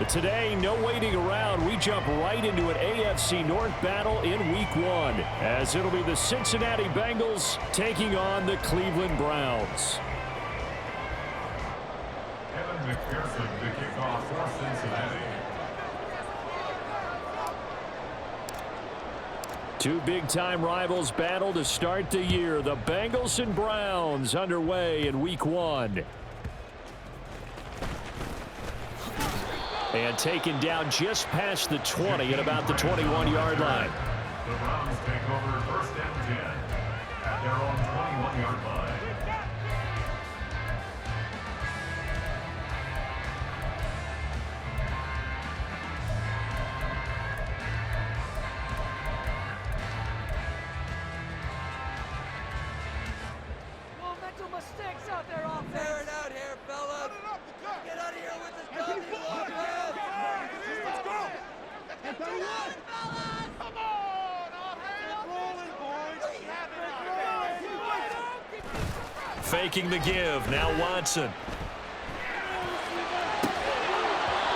Today, no waiting around. We jump right into an AFC North battle in Week 1, as it'll be the Cincinnati Bengals taking on the Cleveland Browns. Kevin McPherson to kick off for Cincinnati. Two big-time rivals battle to start the year. The Bengals and Browns underway in Week 1. And taken down just past the 20 at about the 21-yard line. The Browns take over first and 10 at their own 21-yard line. Mistakes out there, offense. Tear it out here, fellas. Get out of here with this dummy offense. Let's go. Come on, offense. Faking the give. Now Watson.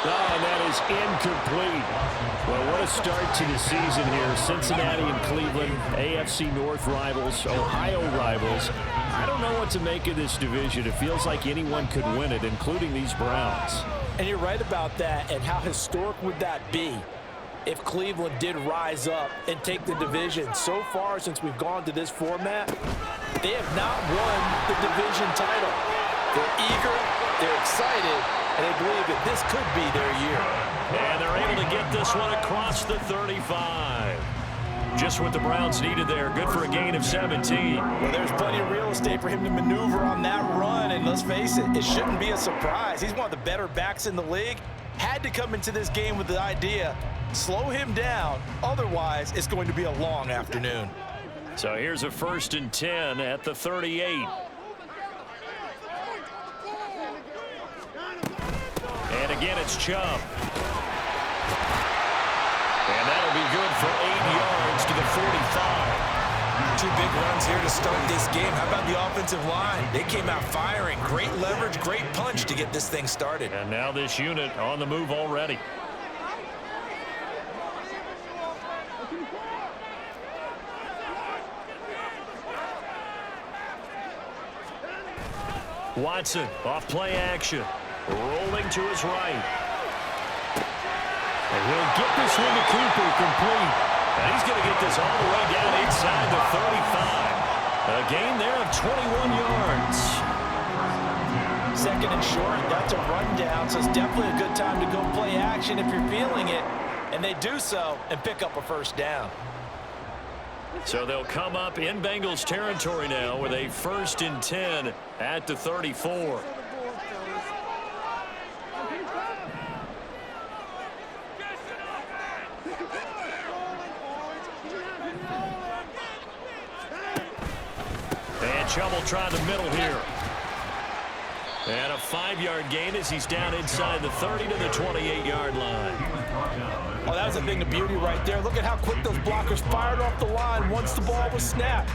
Oh, and that is incomplete. Well, what a start to the season here. Cincinnati and Cleveland, AFC North rivals, Ohio rivals. I don't know what to make of this division. It feels like anyone could win it, including these Browns. And you're right about that. And how historic would that be if Cleveland did rise up and take the division? So far, since we've gone to this format, they have not won the division title. They're eager, they're excited, and they believe that this could be their year. And they're able to get this one across the 35. Just what the Browns needed there. Good for a gain of 17. Well, there's plenty of real estate for him to maneuver on that run. And let's face it, it shouldn't be a surprise. He's one of the better backs in the league. Had to come into this game with the idea, slow him down. Otherwise, it's going to be a long afternoon. So here's a 1st and 10 at the 38. And again, it's Chubb. And that'll be good for 8 yards to the 45. Two big runs here to start this game. How about the offensive line? They came out firing. Great leverage, great punch to get this thing started. And now this unit on the move already. Watson off play action. Rolling to his right. And he'll get this one to Cooper complete. And he's going to get this all the way down inside the 35. A gain there of 21 yards. 2nd and short, that's a rundown, so it's definitely a good time to go play action if you're feeling it. And they do so and pick up a 1st down. So they'll come up in Bengals territory now with a 1st and 10 at the 34. And Chubb will try the middle here. And a 5-yard gain as he's down inside the 30 to the 28-yard line. Oh, that was a thing of beauty right there. Look at how quick those blockers fired off the line once the ball was snapped.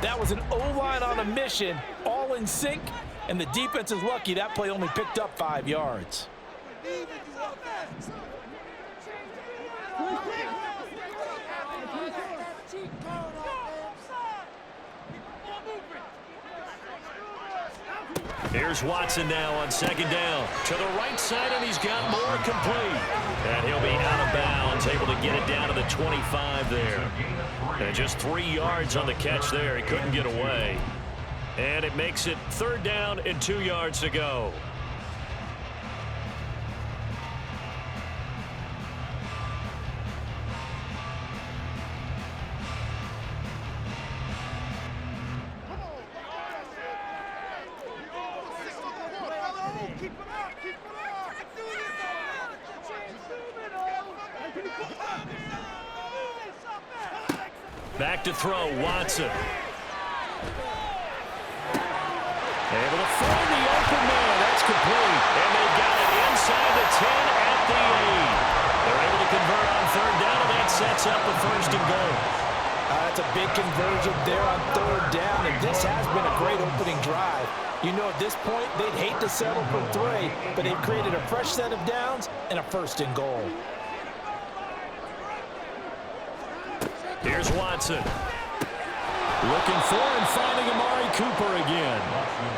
That was an O-line on a mission, all in sync, and the defense is lucky that play only picked up 5 yards. Here's Watson now on 2nd down. To the right side, and he's got more complete. And he'll be out of bounds, able to get it down to the 25 there. And just 3 yards on the catch there. He couldn't get away. And it makes it 3rd down and 2 yards to go. Back to throw, Watson. Able to find the open man. That's complete. And they've got it inside the 10 at the 8. They're able to convert on 3rd down, and that sets up a 1st and goal. That's a big conversion there on third down, and this has been a great opening drive. You know, at this point, they'd hate to settle for 3, but they've created a fresh set of downs and a 1st and goal. Here's Watson. Looking for and finding Amari Cooper again.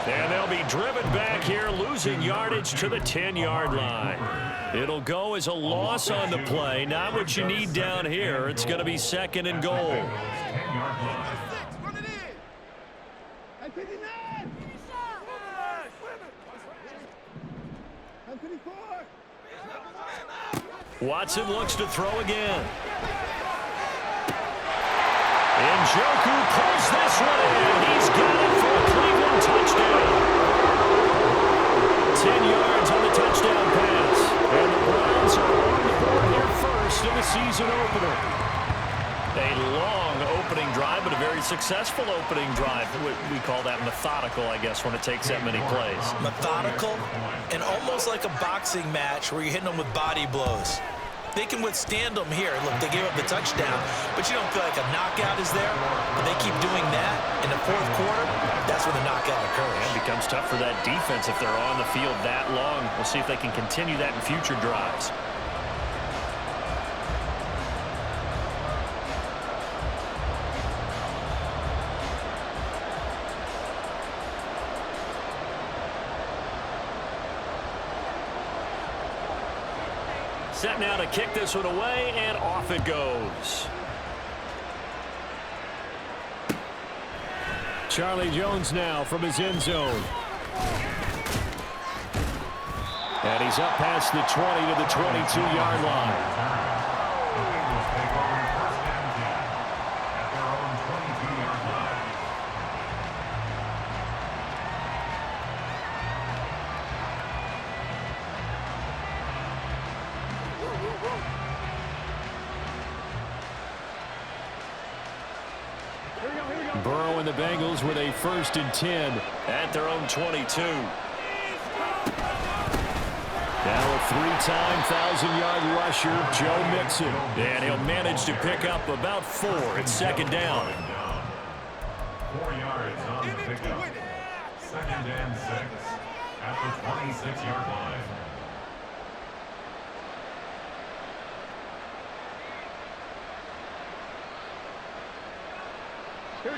And they'll be driven back here, losing yardage to the 10-yard line. It'll go as a loss on the play. Not what you need down here. It's going to be 2nd and goal. Watson looks to throw again. Njoku pulls this one in. He's got it for a Cleveland touchdown. 10 yards on the touchdown pass. And the Browns are on the board here first in the season opener. A long opening drive, but a very successful opening drive. We call that methodical, I guess, when it takes that many plays. Methodical and almost like a boxing match where you're hitting them with body blows. They can withstand them here. Look, they gave up the touchdown, but you don't feel like a knockout is there. But they keep doing that in the 4th quarter. That's when the knockout occurs. And it becomes tough for that defense if they're on the field that long. We'll see if they can continue that in future drives. Set now to kick this one away, and off it goes. Charlie Jones now from his end zone. And he's up past the 20 to the 22-yard line. Burrow and the Bengals with a 1st and 10 at their own 22. Now a 3-time 1,000-yard rusher, Joe Mixon. And he'll manage to pick up about 4 at 2nd down. 4 yards on the pickup. 2nd and 6 at the 26-yard line.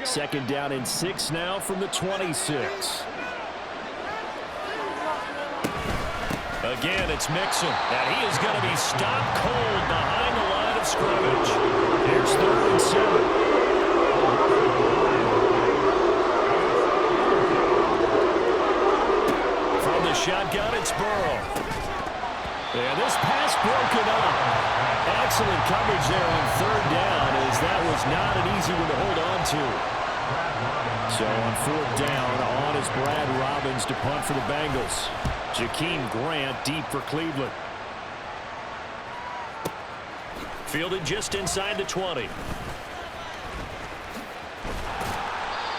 2nd down and 6 now from the 26. Again, it's Mixon, and he is going to be stopped cold behind the line of scrimmage. Here's 3rd and 7. From the shotgun, it's Burrow. And this pass broken up. Excellent coverage there on 3rd down, as that was not an easy one to hold on to. So on 4th down, on is Brad Robbins to punt for the Bengals. Jakeem Grant deep for Cleveland. Fielded just inside the 20.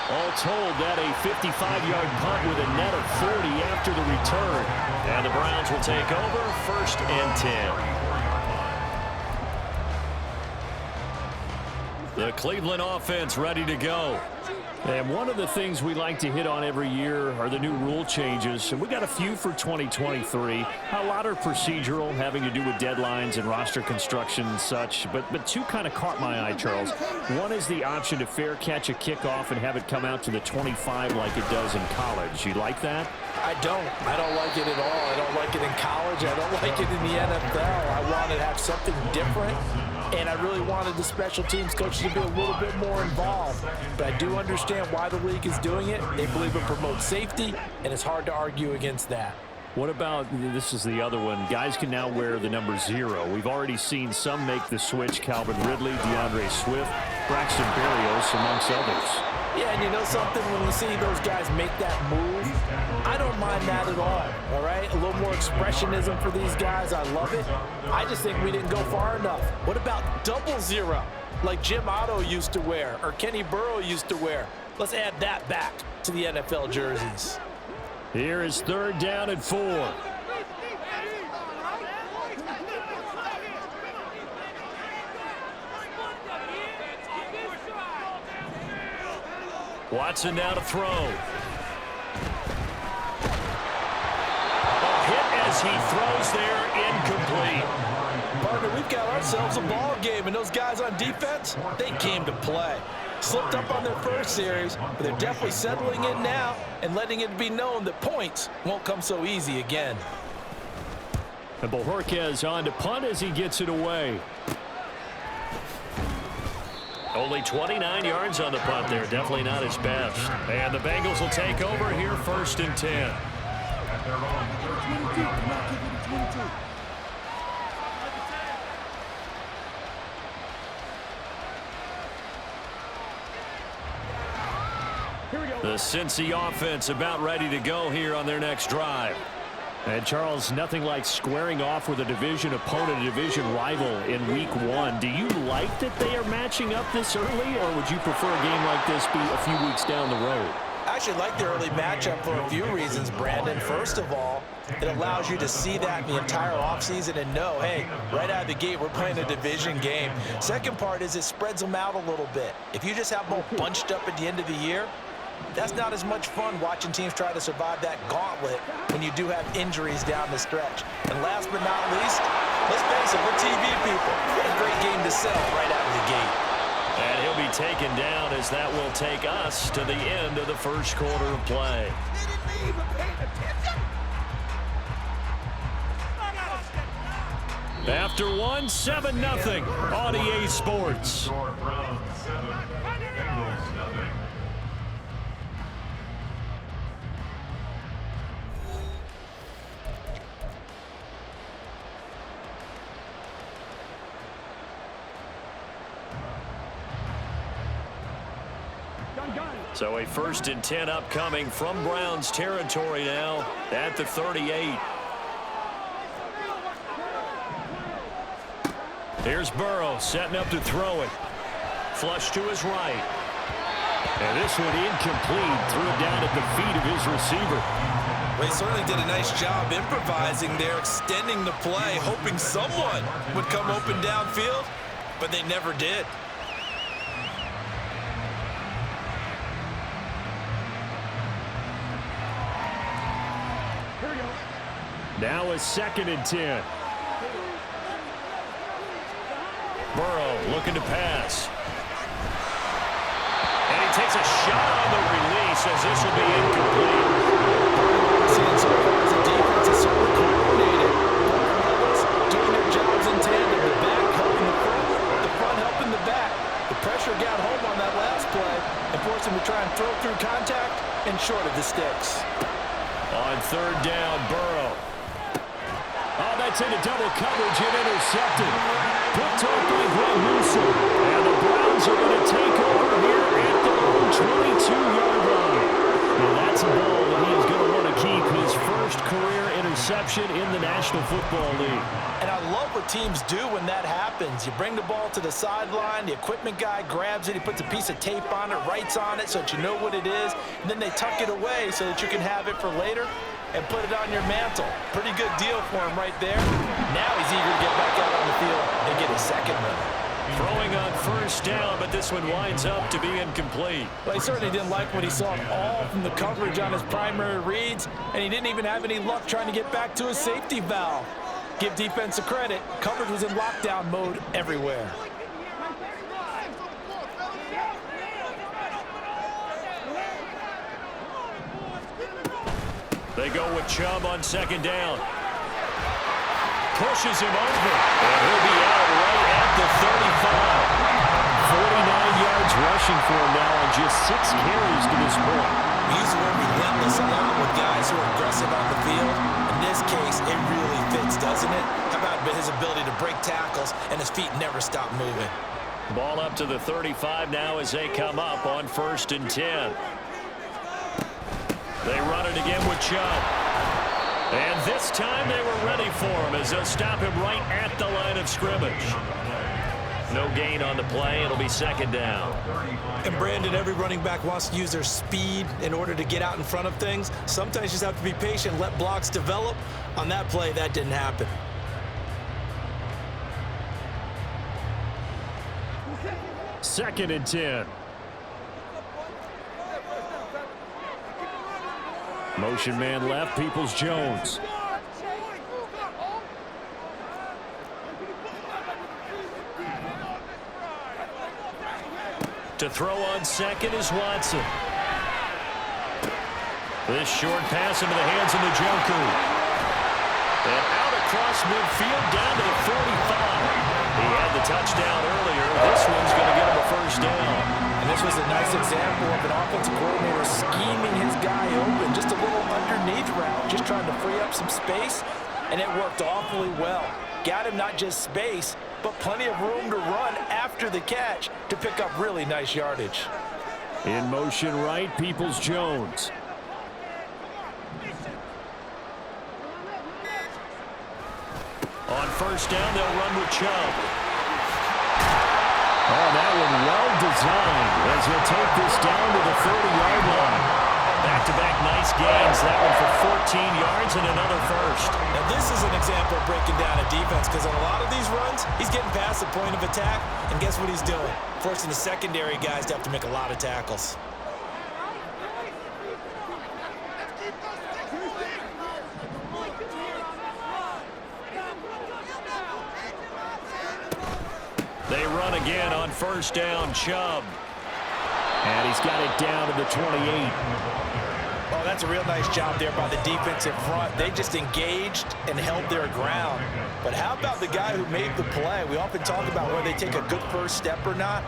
All told, that a 55-yard punt with a net of 40 after the return. And the Browns will take over 1st and 10. The Cleveland offense ready to go. And one of the things we like to hit on every year are the new rule changes. And we got a few for 2023. A lot are procedural, having to do with deadlines and roster construction and such. But 2 kind of caught my eye, Charles. One is the option to fair catch a kickoff and have it come out to the 25 like it does in college. You like that? I don't like it at all. I don't like it in college. I don't like it in the NFL. I want to have something different. And I really wanted the special teams coaches to be a little bit more involved. But I do understand why the league is doing it. They believe it promotes safety, and it's hard to argue against that. What about, this is the other one, guys can now wear the number 0. We've already seen some make the switch. Calvin Ridley, DeAndre Swift, Braxton Berrios, amongst others. Yeah, and you know something? When you see those guys make that move, I don't mind that at all right? A little more expressionism for these guys. I love it. I just think we didn't go far enough. What about 00, like Jim Otto used to wear or Kenny Burrow used to wear? Let's add that back to the NFL jerseys. Here is 3rd down and 4. Watson now to throw. A hit as he throws there, incomplete. Partner, we've got ourselves a ball game, and those guys on defense, they came to play. Slipped up on their first series, but they're definitely settling in now and letting it be known that points won't come so easy again. And Bojorquez on to punt as he gets it away. Only 29 yards on the punt there. Definitely not his best. And the Bengals will take over here, 1st and 10. At their own 13. The Cincy offense about ready to go here on their next drive. And Charles, nothing like squaring off with a division opponent, a division rival in week 1. Do you like that they are matching up this early, or would you prefer a game like this be a few weeks down the road? I actually like the early matchup for a few reasons, Brandon. First of all, it allows you to see that in the entire offseason and know, hey, right out of the gate, we're playing a division game. Second part is it spreads them out a little bit. If you just have them all bunched up at the end of the year, that's not as much fun watching teams try to survive that gauntlet when you do have injuries down the stretch. And last but not least, let's face it, we're TV people. A great game to sell right out of the gate. And he'll be taken down as that will take us to the end of the first quarter of play. After 1, 7-0 on EA Sports. Score Browns 7, Bengals nothing. So a 1st and 10 upcoming from Browns territory now at the 38. Here's Burrow setting up to throw it. Flush to his right. And this one incomplete. Threw it down at the feet of his receiver. Well, he certainly did a nice job improvising there, extending the play, hoping someone would come open downfield, but they never did. Now a 2nd and 10. Burrow looking to pass. And he takes a shot on the release as this will be incomplete. Seeing so far as the defense is certainly coordinated. Doing their jobs in tandem. The back helping the front helping the back. The pressure got home on that last play and forced him to try and throw through contact and short of the sticks. On 3rd down, Burrow. Oh, that's into double coverage and intercepted. Picked off by Greg Newsom. And the Browns are going to take over here at their own 22-yard line. Well, that's a ball that he is going to want to keep, his first career interception in the National Football League. And I love what teams do when that happens. You bring the ball to the sideline, the equipment guy grabs it, he puts a piece of tape on it, writes on it so that you know what it is, and then they tuck it away so that you can have it for later and put it on your mantle. Pretty good deal for him right there. Now he's eager to get back out on the field and get his second one. Throwing on 1st down, but this one winds up to be incomplete. Well, he certainly didn't like what he saw all from the coverage on his primary reads, and he didn't even have any luck trying to get back to his safety valve. Give defense a credit. Coverage was in lockdown mode everywhere. They go with Chubb on 2nd down. Pushes him over, and he'll be out right at the 35. 49 yards rushing for him now on just 6 carries to this point. He's the one relentless along with guys who are aggressive on the field. In this case, it really fits, doesn't it? How about his ability to break tackles and his feet never stop moving? Ball up to the 35 now as they come up on 1st and 10. They run it again with Chubb. And this time they were ready for him as they'll stop him right at the line of scrimmage. No gain on the play. It'll be 2nd down. And Brandon, every running back wants to use their speed in order to get out in front of things. Sometimes you just have to be patient, let blocks develop. On that play, that didn't happen. Second and 10. Motion man left, Peoples-Jones. To throw on second is Watson. This short pass into the hands of Njoku. And out across midfield down to the 45. He had the touchdown earlier. This one's going to get him a first down. And this was a nice example of an offensive coordinator scheming his guy open. Just a little underneath route, just trying to free up some space. And it worked awfully well. Got him not just space, but plenty of room to run after the catch to pick up really nice yardage. In motion right, Peoples-Jones. On first down, they'll run with Chubb. Oh, that one well designed as he'll take this down to the 30-yard line. Back-to-back nice gains. That one for 14 yards and another first. Now, this is an example of breaking down a defense because on a lot of these runs, he's getting past the point of attack, and guess what he's doing? Forcing the secondary guys to have to make a lot of tackles. They run again on first down, Chubb. And he's got it down to the 28. Oh, that's a real nice job there by the defensive front. They just engaged and held their ground. But how about the guy who made the play? We often talk about whether they take a good first step or not.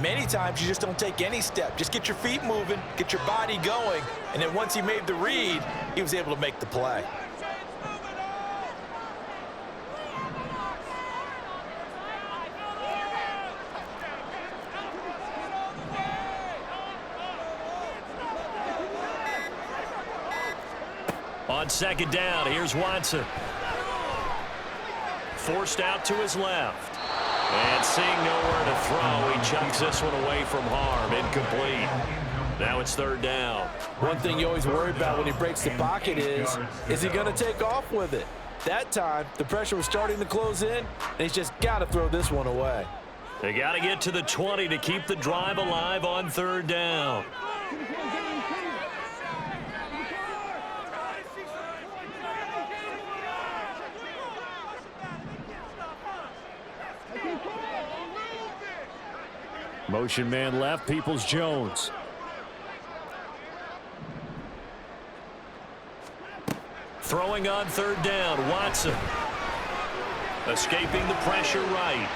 Many times you just don't take any step. Just get your feet moving, get your body going, and then once he made the read, he was able to make the play. On second down, here's Watson. Forced out to his left. And seeing nowhere to throw, he chucks this one away from harm. Incomplete. Now it's third down. One thing you always worry about when he breaks the pocket is he going to take off with it? That time, the pressure was starting to close in, and he's just got to throw this one away. They got to get to the 20 to keep the drive alive on third down. Motion man left, Peoples-Jones. Throwing on third down, Watson. Escaping the pressure right.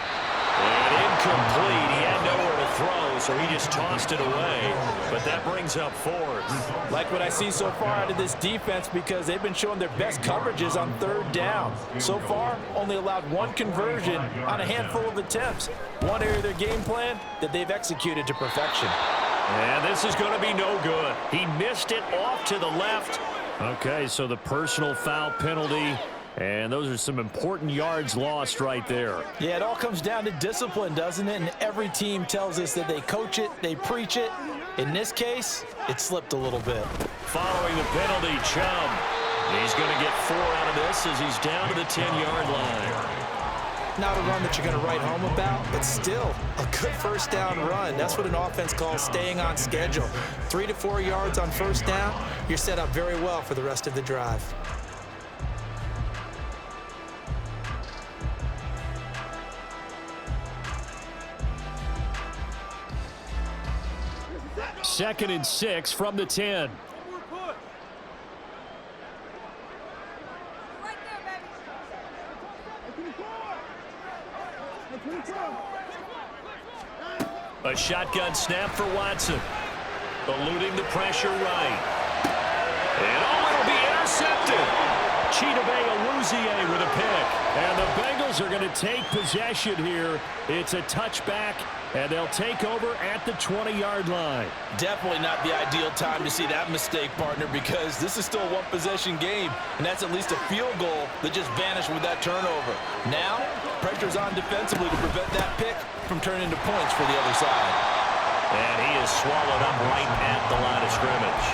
And incomplete. He had nowhere to throw, so he just tossed it away. But that brings up fourth. Like what I see so far out of this defense because they've been showing their best coverages on third down. So far, only allowed one conversion on a handful of attempts. One area of their game plan that they've executed to perfection. And this is going to be no good. He missed it off to the left. Okay, so the personal foul penalty. And those are some important yards lost right there. Yeah, it all comes down to discipline, doesn't it? And every team tells us that they coach it, they preach it. In this case, it slipped a little bit. Following the penalty, Chubb. He's going to get 4 out of this as he's down to the 10-yard line. Not a run that you're going to write home about, but still a good first down run. That's what an offense calls staying on schedule. 3 to 4 yards on first down, you're set up very well for the rest of the drive. Second and 6 from the 10. A shotgun snap for Watson. Eluding the pressure right. And it'll be intercepted. Chidobe Awuzie with a pick. And the Bengals are going to take possession here. It's a touchback, and they'll take over at the 20-yard line. Definitely not the ideal time to see that mistake, partner, because this is still a one-possession game, and that's at least a field goal that just vanished with that turnover. Now, pressure's on defensively to prevent that pick from turning into points for the other side. And he is swallowed up right at the line of scrimmage.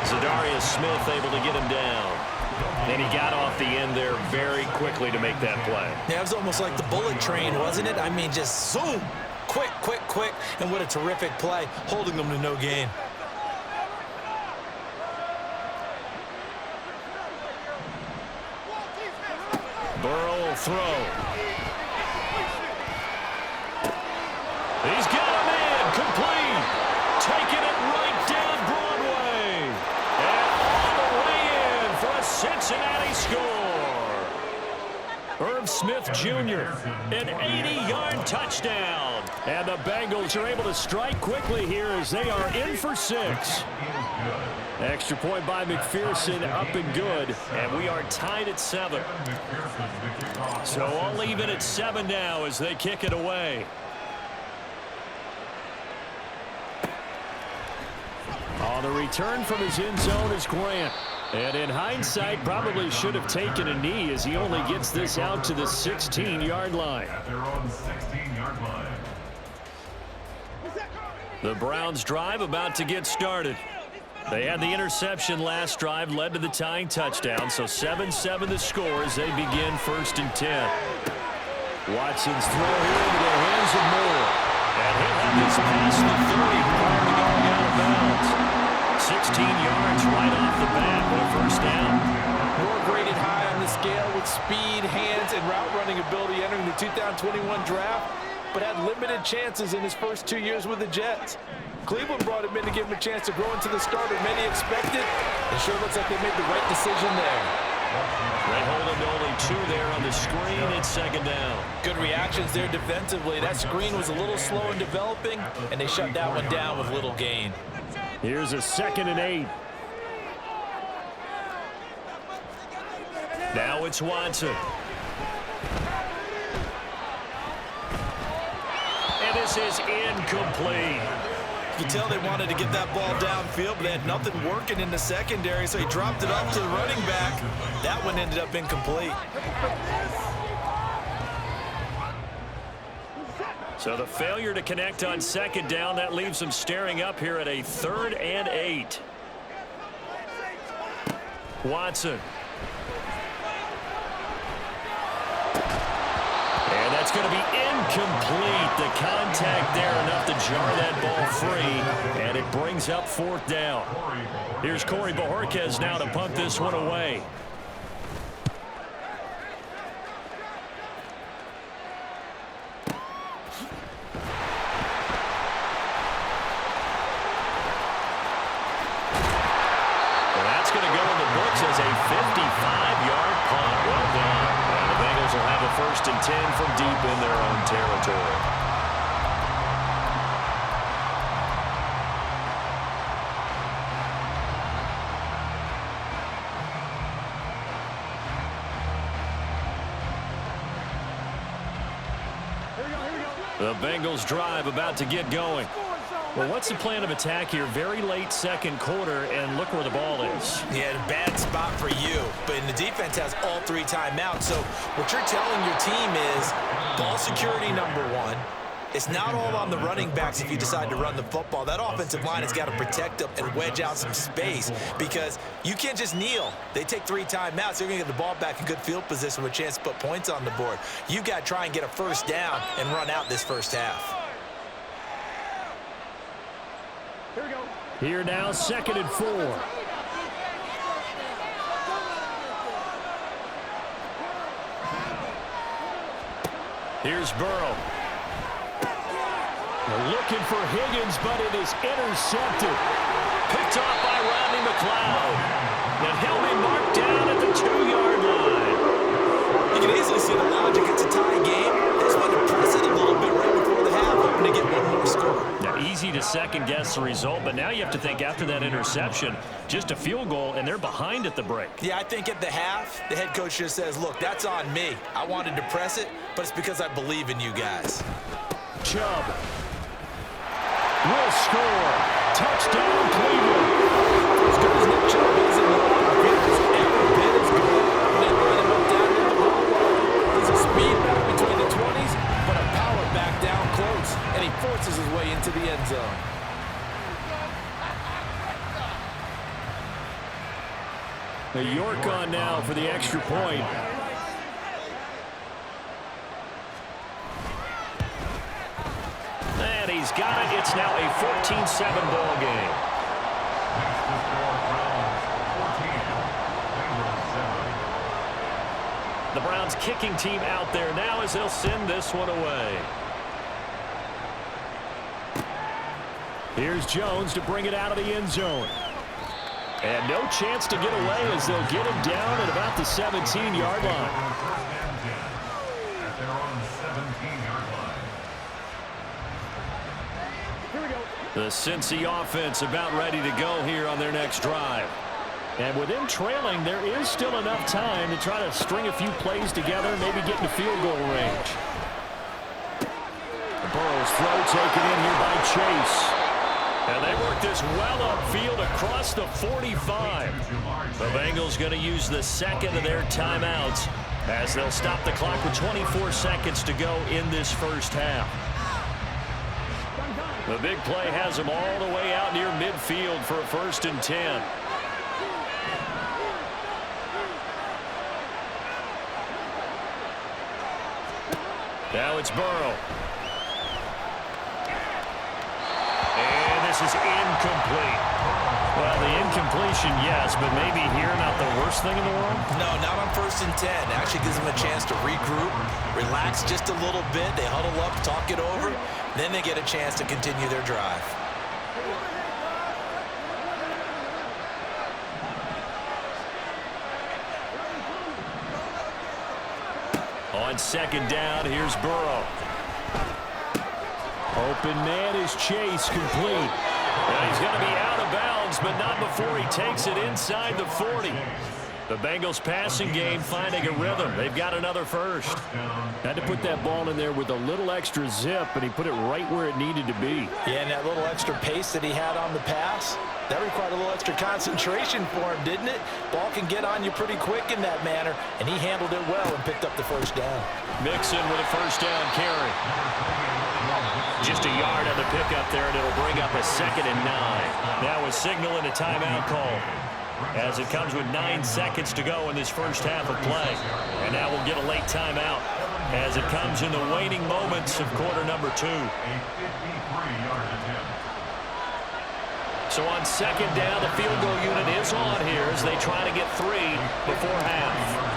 Zadarius Smith able to get him down. And he got off the end there very quickly to make that play. Yeah, it was almost like the bullet train, wasn't it? I mean, just zoom. Quick, quick, quick. And what a terrific play, holding them to no gain. He'll throw. He's got him in. Complete. Taking it right down Broadway. And all the way in for a Cincinnati score. Irv Smith Jr., an 80-yard touchdown. And the Bengals are able to strike quickly here as they are in for 6. Extra point by McPherson, up and good. And we are tied at 7. So I'll leave it at 7 now as they kick it away. On the return from his end zone is Grant. And in hindsight, probably should have taken a knee as he only gets this out to the 16-yard line. At their own 16-yard line. The Browns drive about to get started. They had the interception last drive, led to the tying touchdown, so 7-7 the score as they begin 1st and 10. Watson's throw here into the hands of Moore. And he'll have this past the 30 prior to going out of bounds. 16 yards right off the bat with a 1st down. Moore graded high on the scale with speed, hands, and route running ability entering the 2021 draft, but had limited chances in his first 2 years with the Jets. Cleveland brought him in to give him a chance to grow into the starter many expected. It sure looks like they made the right decision there. They hold him to only 2 there on the screen. It's 2nd down. Good reactions there defensively. That screen was a little slow in developing, and they shut that one down with little gain. Here's a 2nd and 8. Now it's Watson. And this is incomplete. You can tell they wanted to get that ball downfield, but they had nothing working in the secondary, so he dropped it off to the running back. That one ended up incomplete. So the failure to connect on 2nd down, that leaves them staring up here at a 3rd and 8. Watson. And that's going to be incomplete. The contact there enough to jar that ball free, and it brings up 4th down. Here's Corey Bojorquez now to punt this one away. As a 55-yard punt. Well done. And the Bengals will have a 1st and 10 from deep in their own territory. The Bengals drive about to get going. Well, what's the plan of attack here? Very late 2nd quarter, and look where the ball is. Yeah, bad spot for you, but the defense has all 3 timeouts. So what you're telling your team is ball security #1. It's not all on the running backs if you decide to run the football. That offensive line has got to protect them and wedge out some space because you can't just kneel. They take 3 timeouts. They're going to get the ball back in good field position with a chance to put points on the board. You've got to try and get a 1st down and run out this 1st half. Here now, 2nd and 4. Here's Burrow. They're looking for Higgins, but it is intercepted. Picked off by Rodney McLeod. And he'll be marked down at the 2-yard line. You can easily see the logic. It's a tie game. They just want to press it a little bit right before the half, hoping to get one more score. Now, easy to second-guess the result, but now you have to think after that interception, just a field goal, and they're behind at the break. Yeah, I think at the half, the head coach just says, look, that's on me. I wanted to press it, but it's because I believe in you guys. Chubb will score. Touchdown, Cleveland. As good as Nick Chubb is in the offense, every bit as good. They run him up down in the wall. He's a speed back between the 20s, but a power back down close, and he forces his way into the end zone. York on now for the extra point. And he's got it. It's now a 14-7 ball game. The Browns kicking team out there now as they'll send this one away. Here's Jones to bring it out of the end zone. And no chance to get away as they'll get him down at about the 17-yard line. At their own 17-yard line. The Cincy offense about ready to go here on their next drive. And with them trailing, there is still enough time to try to string a few plays together, maybe get into field goal range. Burrow's throw taken in here by Chase. And they work this well upfield across the 45. The Bengals going to use the second of their timeouts as they'll stop the clock with 24 seconds to go in this first half. The big play has them all the way out near midfield for a 1st and 10. Now it's Burrow. And this is incomplete. Well, the incompletion, yes, but maybe here not the worst thing in the world? No, not on 1st and 10. It actually gives them a chance to regroup, relax just a little bit. They huddle up, talk it over. Then they get a chance to continue their drive. On 2nd down, here's Burrow. Open man is Chase, complete. And he's going to be out of bounds, but not before he takes it inside the 40. The Bengals passing game finding a rhythm. They've got another first. Had to put that ball in there with a little extra zip, and he put it right where it needed to be. Yeah, and that little extra pace that he had on the pass, that required a little extra concentration for him, didn't it? Ball can get on you pretty quick in that manner, and he handled it well and picked up the 1st down. Mixon with a 1st down carry. Just a yard on the pickup there, and it'll bring up a 2nd and 9. Now a signal and a timeout call, as it comes with 9 seconds to go in this first half of play. And now we'll get a late timeout as it comes in the waning moments of quarter number 2. So on 2nd down, the field goal unit is on here as they try to get 3 before half.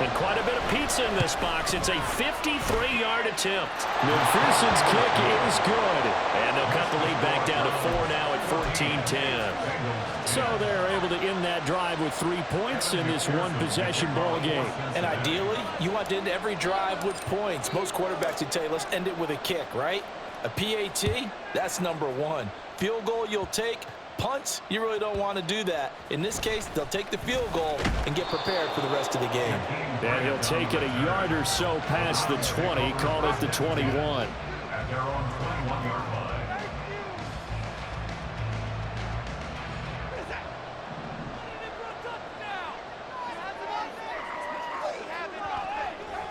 And quite a bit of pizza in this box. It's a 53-yard attempt. McPherson's kick is good. And they'll cut the lead back down to 4 now at 14-10. So they're able to end that drive with 3 points in this one-possession ball game. And ideally, you want to end every drive with points. Most quarterbacks would tell you, let's end it with a kick, right? A PAT, that's number 1. Field goal you'll take. Punts, you really don't want to do that. In this case, they'll take the field goal and get prepared for the rest of the game. And he'll take it a yard or so past the 20, call it the 21. At their own 21-yard line.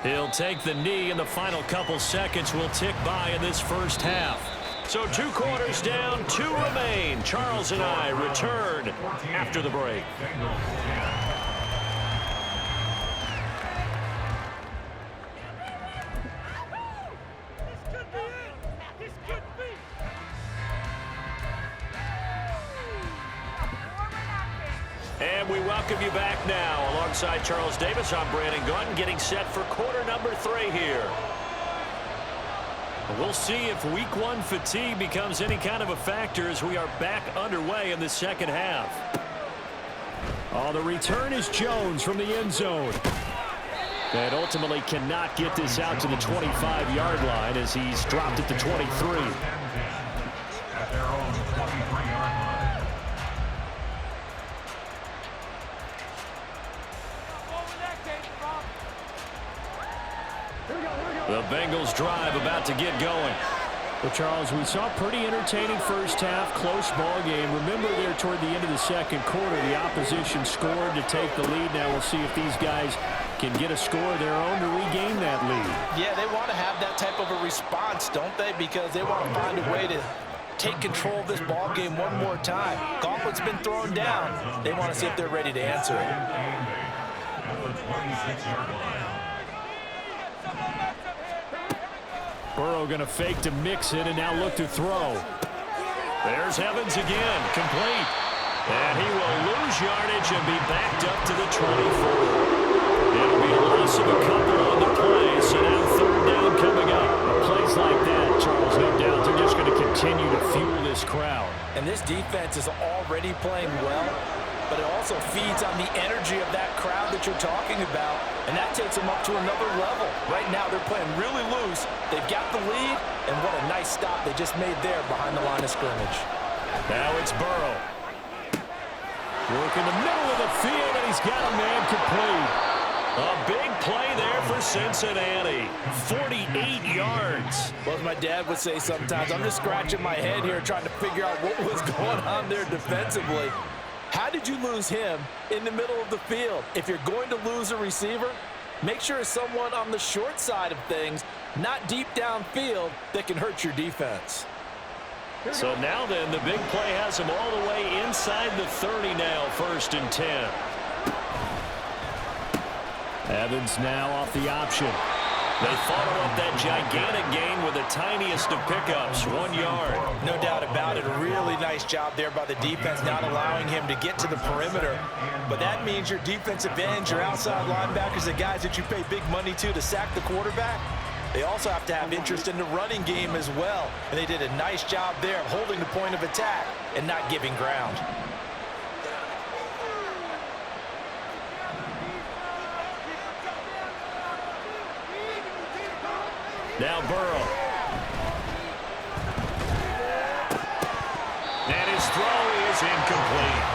He'll take the knee, and the final couple seconds will tick by in this first half. So 2 quarters down, 2 remain. Charles and I return after the break. And we welcome you back now. Alongside Charles Davis, I'm Brandon Gaudin, getting set for quarter number 3 here. We'll see if week 1 fatigue becomes any kind of a factor as we are back underway in the second half. Oh, the return is Jones from the end zone. And ultimately cannot get this out to the 25-yard line as he's dropped it to 23. At their own 23-yard line. The Bengals drive about to get going. Well, Charles, we saw a pretty entertaining first half, close ball game. Remember there toward the end of the second quarter, the opposition scored to take the lead. Now we'll see if these guys can get a score of their own to regain that lead. Yeah, they want to have that type of a response, don't they? Because they want to find a way to take control of this ball game one more time. Gauntlet's been thrown down. They want to see if they're ready to answer it. At the 26-yard line. Burrow going to fake to mix it and now look to throw. There's Evans again, complete. And he will lose yardage and be backed up to the 24. It'll be a loss loss of a couple on the play, so now third down coming up. Plays like that, Charles, no doubt, they're just going to continue to fuel this crowd. And this defense is already playing well, but it also feeds on the energy of that crowd that you're talking about, and that takes them up to another level. Right now, they're playing really loose. They've got the lead, and what a nice stop they just made there behind the line of scrimmage. Now it's Burrow. Work in the middle of the field, and he's got a man complete. A big play there for Cincinnati. 48 yards. Well, as my dad would say sometimes, I'm just scratching my head here trying to figure out what was going on there defensively. How did you lose him in the middle of the field? If you're going to lose a receiver, make sure it's someone on the short side of things, not deep downfield, that can hurt your defense. So now then, the big play has him all the way inside the 30 now, 1st and 10. Evans now off the option. They follow up that gigantic gain with the tiniest of pickups, 1 yard. No doubt about it. A really nice job there by the defense, not allowing him to get to the perimeter. But that means your defensive ends, your outside linebackers, the guys that you pay big money to sack the quarterback, they also have to have interest in the running game as well. And they did a nice job there of holding the point of attack and not giving ground. Now Burrow. And his throw is incomplete.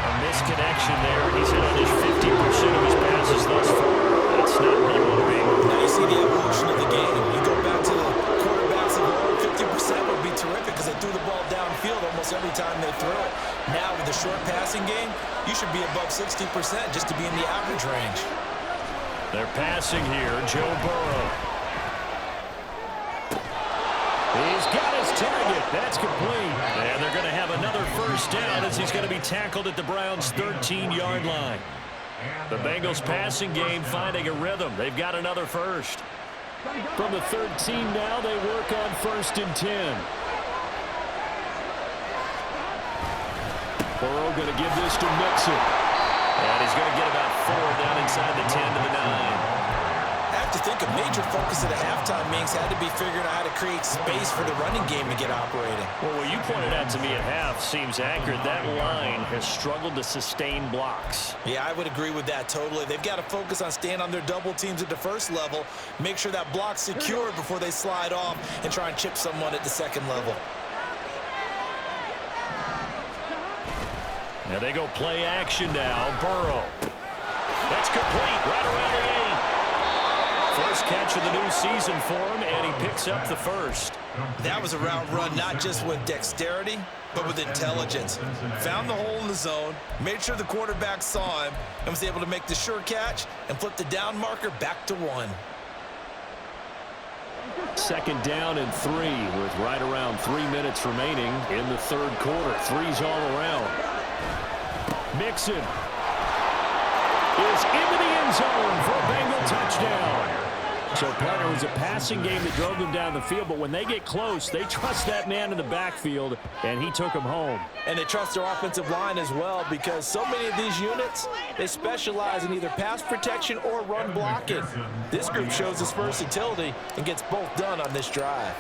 A misconnection there. He's hit on his 50% of his passes thus far. That's not where you want to be. Now you see the evolution of the game. You go back to the quarterbacks of old, 50% would be terrific because they threw the ball downfield almost every time they threw it. Now with the short passing game, you should be above 60% just to be in the average range. They're passing here. Joe Burrow. He's got his target. That's complete. And they're going to have another first down as he's going to be tackled at the Browns' 13-yard line. The Bengals passing game finding a rhythm. They've got another first. From the 13 now, they work on 1st and 10. Burrow going to give this to Mixon. And he's going to get about 4 down inside the 10 to the 9. I have to think a major focus of the halftime meetings had to be figuring out how to create space for the running game to get operating. Well, what you pointed out to me at half seems accurate. That line has struggled to sustain blocks. Yeah, I would agree with that totally. They've got to focus on staying on their double teams at the first level, make sure that block's secured before they slide off and try and chip someone at the second level. Now they go play action now. Burrow. That's complete right around the 8. First catch of the new season for him, and he picks up the first. That was a route run not just with dexterity, but with intelligence. Found the hole in the zone, made sure the quarterback saw him, and was able to make the sure catch and flip the down marker back to 1. 2nd down and 3 with right around 3 minutes remaining in the 3rd quarter. 3's all around. Mixon is into the end zone for a Bengal touchdown. So, partner, it was a passing game that drove them down the field, but when they get close, they trust that man in the backfield, and he took him home. And they trust their offensive line as well because so many of these units, they specialize in either pass protection or run blocking. This group shows its versatility and gets both done on this drive.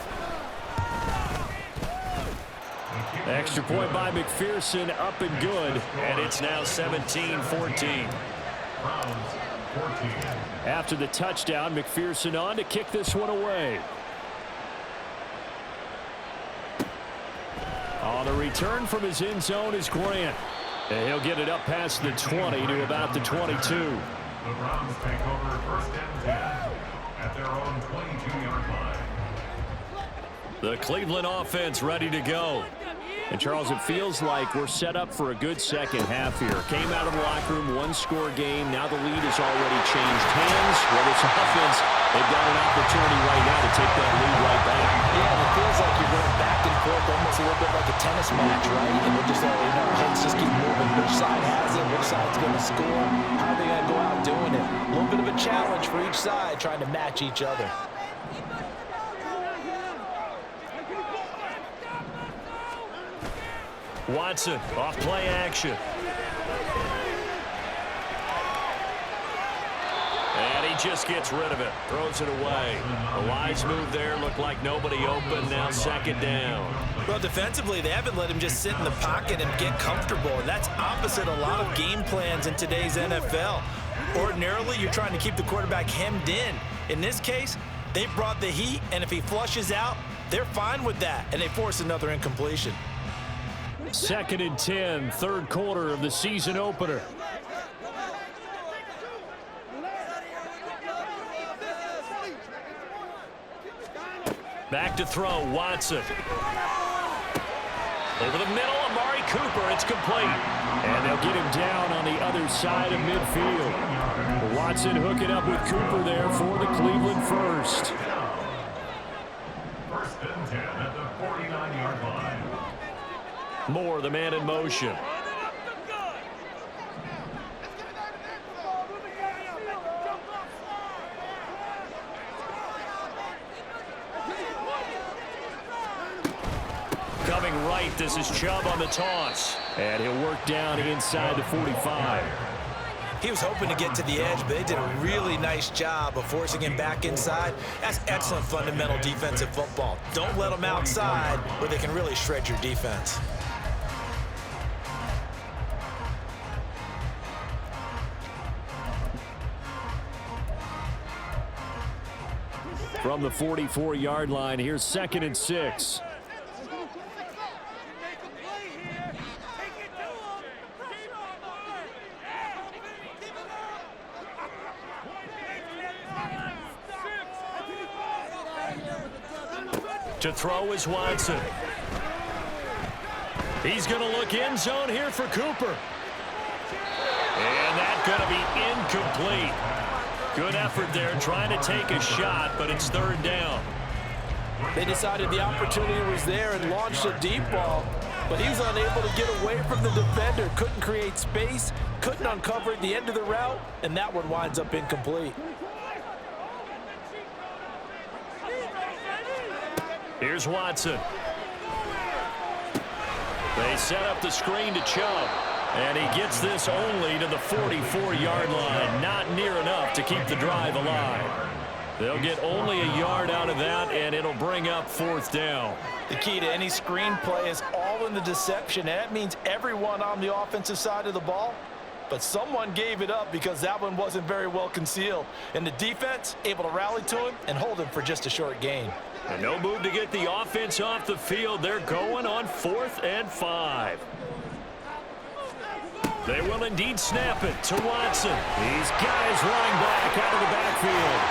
Extra point by McPherson, up and good, and it's now 17-14. After the touchdown, McPherson on to kick this one away. On the return from his end zone is Grant. And he'll get it up past the 20 to about the 22. The Browns take over 1st and 10 at their own 22-yard line. The Cleveland offense ready to go. And, Charles, it feels like we're set up for a good second half here. Came out of the locker room, 1-score game. Now the lead has already changed hands. Whether it's offense, they've got an opportunity right now to take that lead right back. Yeah, and it feels like you're going back and forth almost a little bit like a tennis match, right? And we're just letting heads just keep moving. Which side has it? Which side's going to score? How are they going to go out doing it? A little bit of a challenge for each side trying to match each other. Watson off play action. And he just gets rid of it. Throws it away. A wise move there. Looked like nobody open. Now second down. Well, defensively, they haven't let him just sit in the pocket and get comfortable. And that's opposite a lot of game plans in today's NFL. Ordinarily, you're trying to keep the quarterback hemmed in. In this case, they brought the heat, and if he flushes out, they're fine with that, and they force another incompletion. 2nd and 10, third quarter of the season opener. Back to throw, Watson. Over the middle, Amari Cooper, it's complete. And they'll get him down on the other side of midfield. Watson hooking up with Cooper there for the Cleveland first. 1st and 10 at the 49-yard line. Moore, the man in motion. Coming right, this is Chubb on the toss. And he'll work down inside the 45. He was hoping to get to the edge, but they did a really nice job of forcing him back inside. That's excellent fundamental defensive football. Don't let them outside where they can really shred your defense. From the 44-yard line, here's 2nd and 6. To throw is Watson. He's going to look end zone here for Cooper. And that's going to be incomplete. Good effort there trying to take a shot, but it's 3rd down. They decided the opportunity was there and launched a deep ball, but he was unable to get away from the defender. Couldn't create space, couldn't uncover at the end of the route, and that one winds up incomplete. Here's Watson. They set up the screen to Chubb. And he gets this only to the 44-yard line. Not near enough to keep the drive alive. They'll get only a yard out of that, and it'll bring up 4th down. The key to any screen play is all in the deception. And that means everyone on the offensive side of the ball. But someone gave it up because that one wasn't very well concealed. And the defense able to rally to him and hold him for just a short gain. And no move to get the offense off the field. They're going on 4th and 5. They will indeed snap it to Watson. He's got his running back out of the backfield.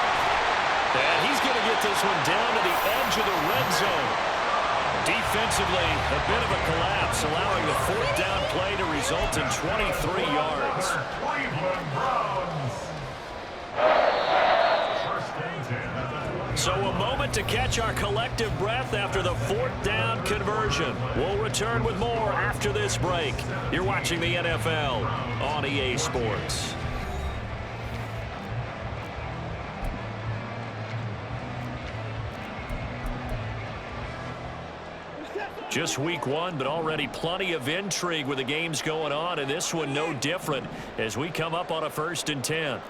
And he's going to get this one down to the edge of the red zone. Defensively, a bit of a collapse, allowing the 4th down play to result in 23 yards. Cleveland Browns. 1st and 10. So a moment to catch our collective breath after the 4th down conversion. We'll return with more after this break. You're watching the NFL on EA Sports. Just week 1, but already plenty of intrigue with the games going on, and this one no different as we come up on a 1st and 10.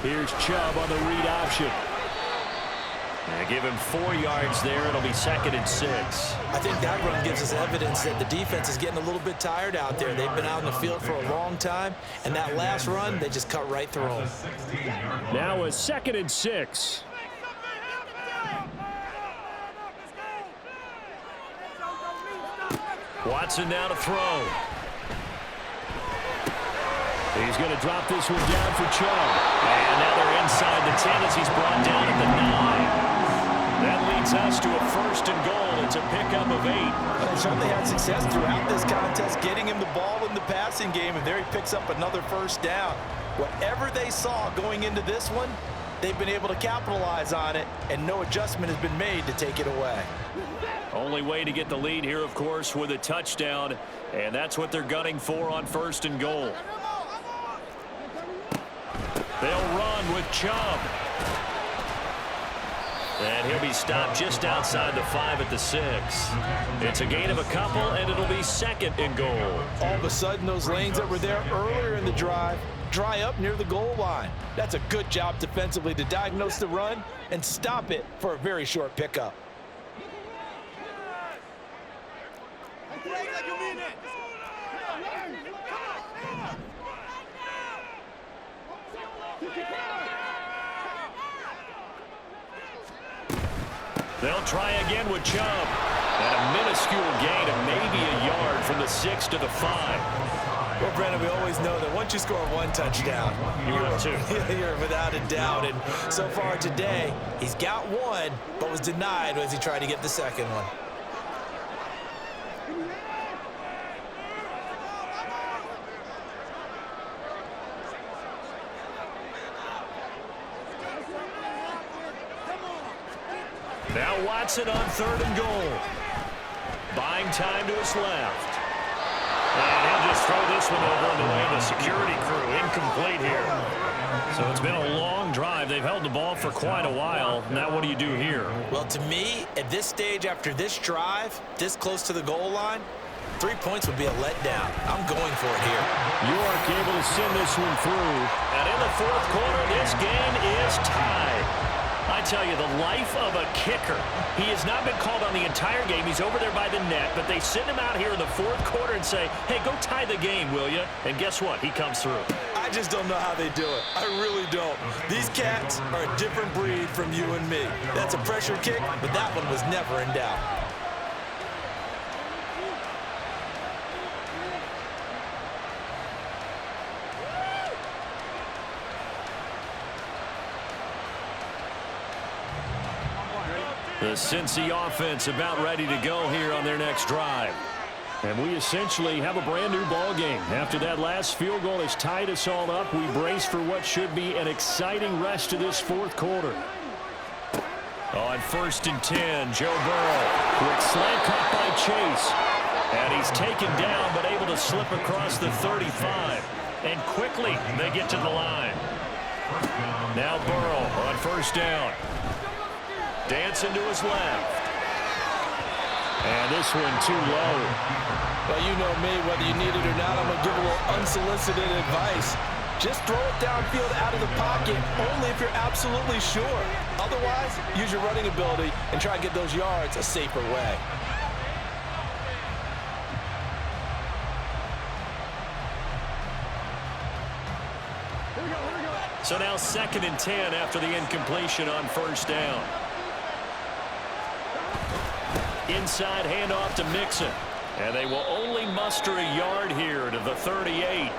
Here's Chubb on the read option. And give him 4 yards there. It'll be 2nd and 6. I think that run gives us evidence that the defense is getting a little bit tired out there. They've been out in the field for a long time, and that last run, they just cut right through them. Now a 2nd and 6. Watson now to throw. He's going to drop this one down for Chubb. And now they're inside the 10 as he's brought down at the 9. That leads us to a 1st and goal. It's a pickup of 8. They certainly had success throughout this contest, getting him the ball in the passing game, and there he picks up another 1st down. Whatever they saw going into this one, they've been able to capitalize on it, and no adjustment has been made to take it away. Only way to get the lead here, of course, with a touchdown, and that's what they're gunning for on 1st and goal. They'll run with Chubb. And he'll be stopped just outside the 5 at the 6. It's a gain of a couple, and it'll be 2nd and goal. All of a sudden, those lanes that were there earlier in the drive dry up near the goal line. That's a good job defensively to diagnose the run and stop it for a very short pickup. They'll try again with Chubb. And a minuscule gain of maybe a yard from the 6 to the 5. Well, Brandon, we always know that once you score one touchdown, you're without a doubt. And so far today, he's got one, but was denied as he tried to get the second one. Now Watson on 3rd and goal. Buying time to his left. And he'll just throw this one over in the way of the security crew. Incomplete here. So it's been a long drive. They've held the ball for quite a while. Now what do you do here? Well, to me, at this stage, after this drive, this close to the goal line, 3 points would be a letdown. I'm going for it here. York able to send this one through. And in the 4th quarter, this game is tied. I tell you, the life of a kicker. He has not been called on the entire game. He's over there by the net, but they send him out here in the 4th quarter and say, hey, go tie the game, will you? And guess what? He comes through. I just don't know how they do it. I really don't. These cats are a different breed from you and me. That's a pressure kick, but that one was never in doubt. The Cincy offense about ready to go here on their next drive. And we essentially have a brand new ball game. After that last field goal has tied us all up, we brace for what should be an exciting rest of this 4th quarter. On 1st and 10, Joe Burrow. Quick slant caught by Chase. And he's taken down but able to slip across the 35. And quickly they get to the line. Now Burrow on 1st down. Dancing to his left. And this one too low. Well, you know me, whether you need it or not, I'm going to give a little unsolicited advice. Just throw it downfield out of the pocket, only if you're absolutely sure. Otherwise, use your running ability and try and get those yards a safer way. So now 2nd and 10 after the incompletion on 1st down. Inside handoff to Mixon. And they will only muster a yard here to the 38.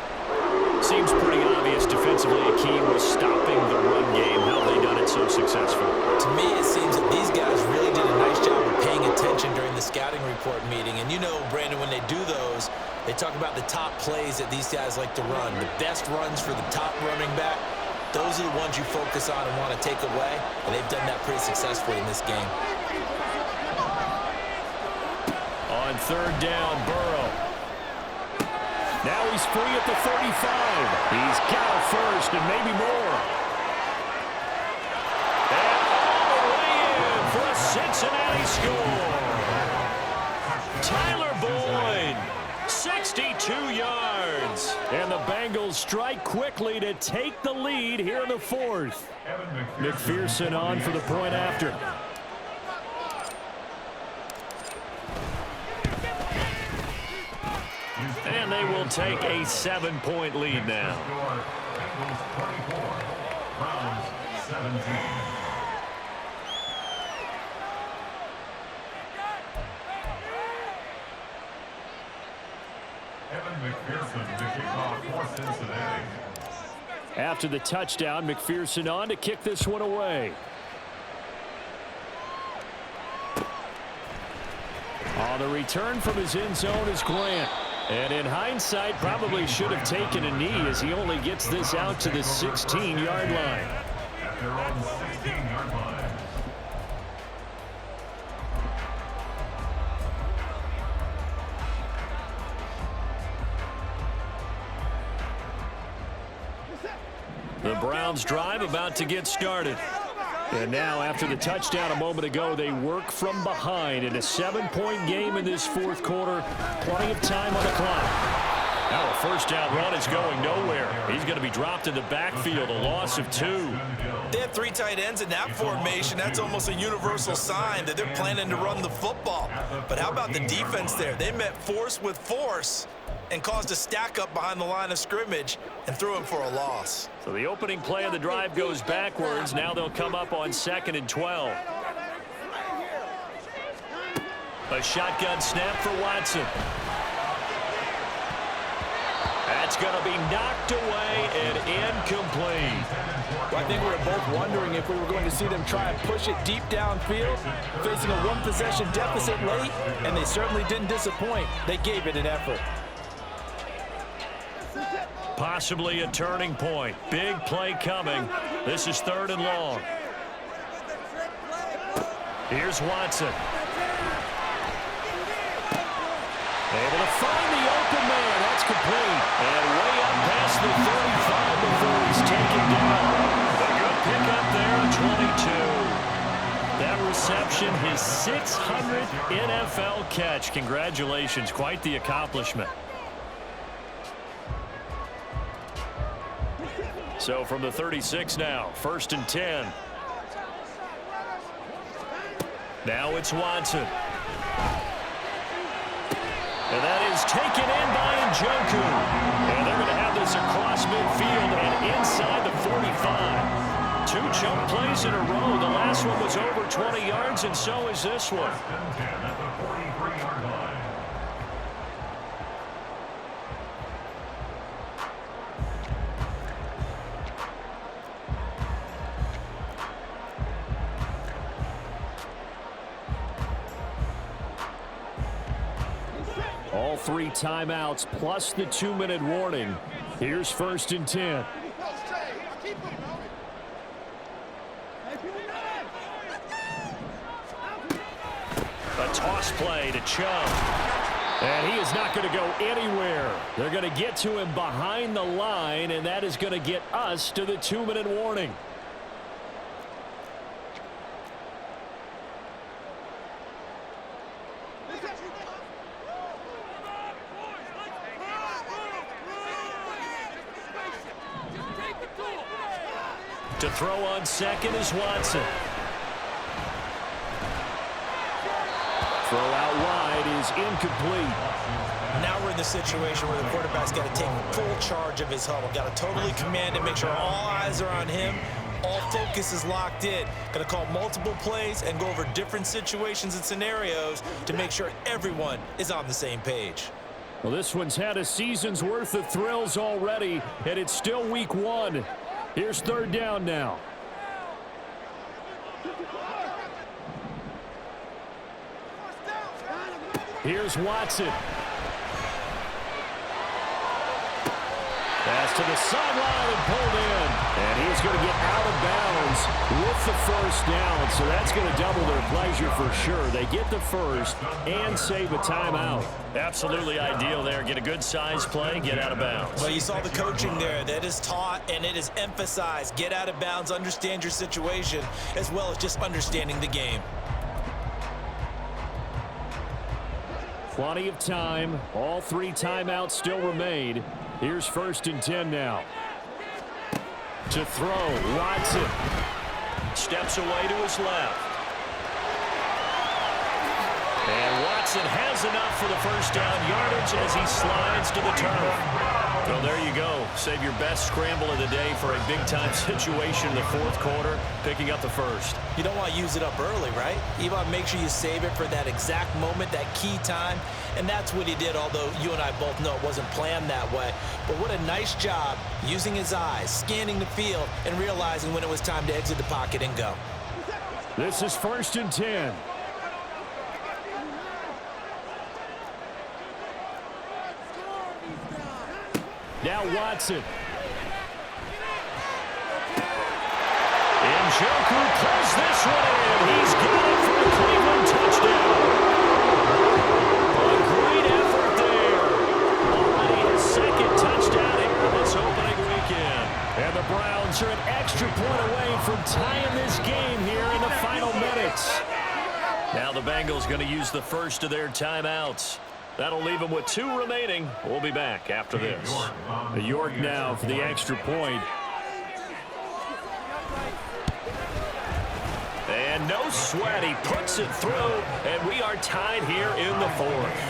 Seems pretty obvious defensively a key was stopping the run game. How have they done it so successful? To me, it seems that these guys really did a nice job of paying attention during the scouting report meeting. And you know, Brandon, when they do those, they talk about the top plays that these guys like to run. The best runs for the top running back. Those are the ones you focus on and want to take away. And they've done that pretty successfully in this game. On 3rd down, Burrow. Now he's free at the 35. He's got it first and maybe more. And all the way in for a Cincinnati score. Tyler Boyd, 62 yards. And the Bengals strike quickly to take the lead here in the 4th. McPherson on for the point after. And they will take a 7-point lead now. McPherson to kick off for Cincinnati. After the touchdown, McPherson on to kick this one away. On the return from his end zone is Grant. And in hindsight, probably should have taken a knee as he only gets this out to the 16-yard line. At their own 16-yard line. The Browns drive about to get started. And now, after the touchdown a moment ago, they work from behind in a 7-point game in this 4th quarter. Plenty of time on the clock. Now a first down run is going nowhere. He's going to be dropped in the backfield, a loss of 2. They have 3 tight ends in that formation. That's almost a universal sign that they're planning to run the football. But how about the defense there? They met force with force and caused a stack up behind the line of scrimmage and threw him for a loss. So the opening play of the drive goes backwards. Now they'll come up on 2nd and 12. A shotgun snap for Watson. That's going to be knocked away and incomplete. Well, I think we were both wondering if we were going to see them try and push it deep downfield, facing a 1-possession deficit late, and they certainly didn't disappoint. They gave it an effort. Possibly a turning point. Big play coming. This is 3rd and long. Here's Watson. Able to find the open man. That's complete. And way up past the 35 before he's taken down. A good pickup there at 22. That reception, his 600th NFL catch. Congratulations. Quite the accomplishment. So from the 36 now, 1st and 10. Now it's Watson. And that is taken in by Njoku. And they're going to have this across midfield and inside the 45. 2 jump plays in a row. The last one was over 20 yards, and so is this one. At the 43-yard line. All 3 timeouts plus the 2-minute warning. Here's 1st and 10. A toss play to Chubb. And he is not going to go anywhere. They're going to get to him behind the line, and that is going to get us to the 2-minute warning. To throw on 2nd is Watson. Throw out wide is incomplete. Now we're in the situation where the quarterback's got to take full charge of his huddle. Got to totally command it, make sure all eyes are on him. All focus is locked in. Going to call multiple plays and go over different situations and scenarios to make sure everyone is on the same page. Well, this one's had a season's worth of thrills already, and it's still week 1. Here's 3rd down now. Here's Watson. Pass to the sideline and pulled in. And he's going to get out of bounds with the 1st down. So that's going to double their pleasure for sure. They get the 1st and save a timeout. Absolutely ideal there. Get a good size play, get out of bounds. Well, you saw the coaching there. That is taught and it is emphasized. Get out of bounds, understand your situation, as well as just understanding the game. Plenty of time. All 3 timeouts still remain. Here's 1st and 10 now. To throw, Watson. Steps away to his left. And Watson has enough for the 1st down yardage as he slides to the turf. So there you go. Save your best scramble of the day for a big-time situation in the 4th quarter, picking up the 1st. You don't want to use it up early, right? You want to make sure you save it for that exact moment, that key time. And that's what he did, although you and I both know it wasn't planned that way. But what a nice job using his eyes, scanning the field, and realizing when it was time to exit the pocket and go. This is 1st and 10. Now Watson. Njoku pulls this one in. He's got it for a Cleveland touchdown. A great effort there. Already his 2nd touchdown here this opening weekend. And the Browns are an extra point away from tying this game here in the final minutes. Now the Bengals going to use the 1st of their timeouts. That'll leave him with 2 remaining. We'll be back after this. York now for the extra point. And no sweat. He puts it through, and we are tied here in the 4th.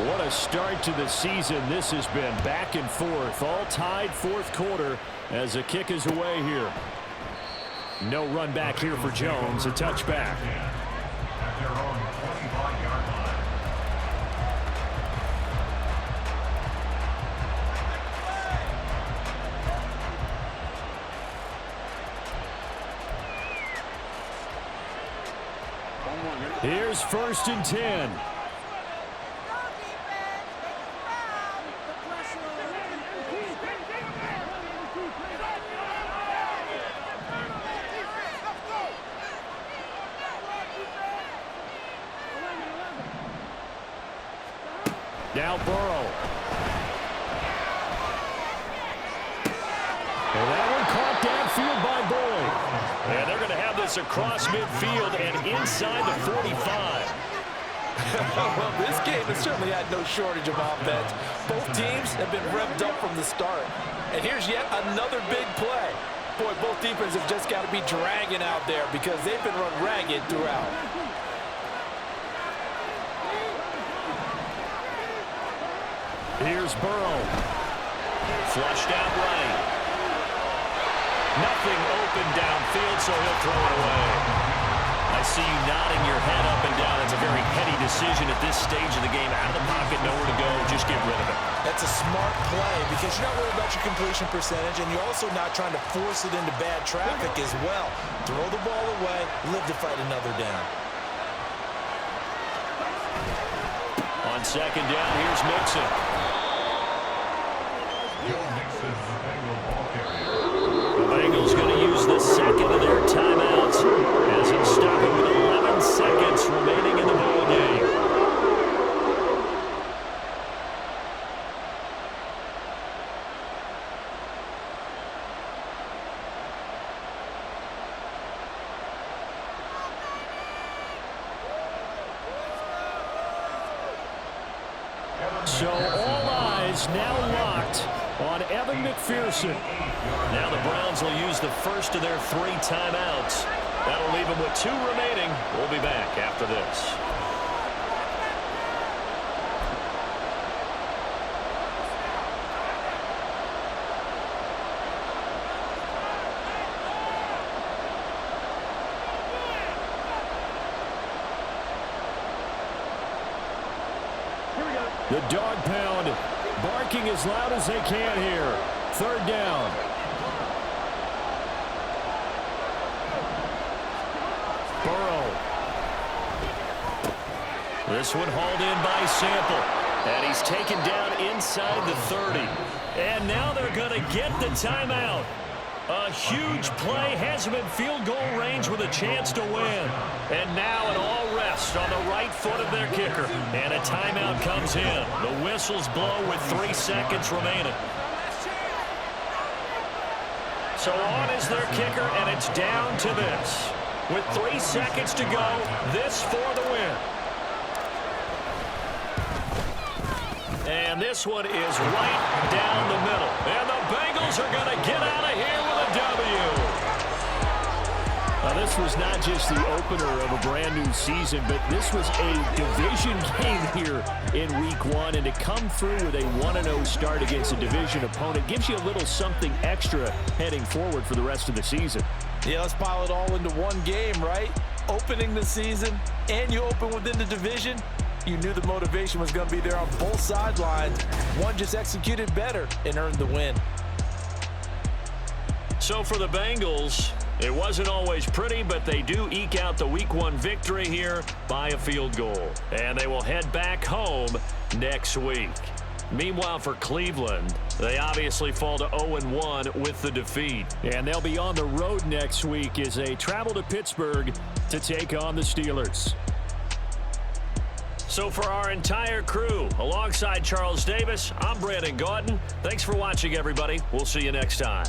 What a start to the season this has been. Back and forth, all tied 4th quarter as the kick is away here. No run back here for Jones, a touchback. At their own 25-yard line. Here's 1st and 10. Now Burrow. And that one caught downfield by Boyd. And they're going to have this across midfield and inside the 45. Well, this game has certainly had no shortage of offense. Both teams have been revved up from the start. And here's yet another big play. Boy, both defenses have just got to be dragging out there because they've been run ragged throughout. Here's Burrow. Flushed out right. Nothing open downfield, so he'll throw it away. I see you nodding your head up and down. It's a very heady decision at this stage of the game. Out of the pocket, nowhere to go. Just get rid of it. That's a smart play because you're not worried about your completion percentage, and you're also not trying to force it into bad traffic as well. Throw the ball away, live to fight another down. On 2nd down, here's Mixon. The Bengals going to use the 2nd of their timeouts as it's stopping with 11 seconds remaining in the ball game. So all eyes now locked on Evan McPherson. Now the Browns will use the first of their 3 timeouts. That'll leave them with 2 remaining. We'll be back after this. The dog pound barking as loud as they can here. 3rd down. Burrow. This one hauled in by Sample. And he's taken down inside the 30. And now they're going to get the timeout. A huge play has them in field goal range with a chance to win. And now an all rest on the right foot of their kicker. And a timeout comes in. The whistles blow with 3 seconds remaining. So on is their kicker, and it's down to this. With 3 seconds to go, this for the win. And this one is right down the middle. And the Bengals are going to get out of here with a W. Now, this was not just the opener of a brand new season, but this was a division game here in week 1. And to come through with a 1-0 start against a division opponent gives you a little something extra heading forward for the rest of the season. Yeah, let's pile it all into one game, right? Opening the season, and you open within the division. You knew the motivation was going to be there on both sidelines. One just executed better and earned the win. So for the Bengals, it wasn't always pretty, but they do eke out the week 1 victory here by a field goal. And they will head back home next week. Meanwhile, for Cleveland, they obviously fall to 0-1 with the defeat. And they'll be on the road next week as they travel to Pittsburgh to take on the Steelers. So for our entire crew, alongside Charles Davis, I'm Brandon Gaudin. Thanks for watching, everybody. We'll see you next time.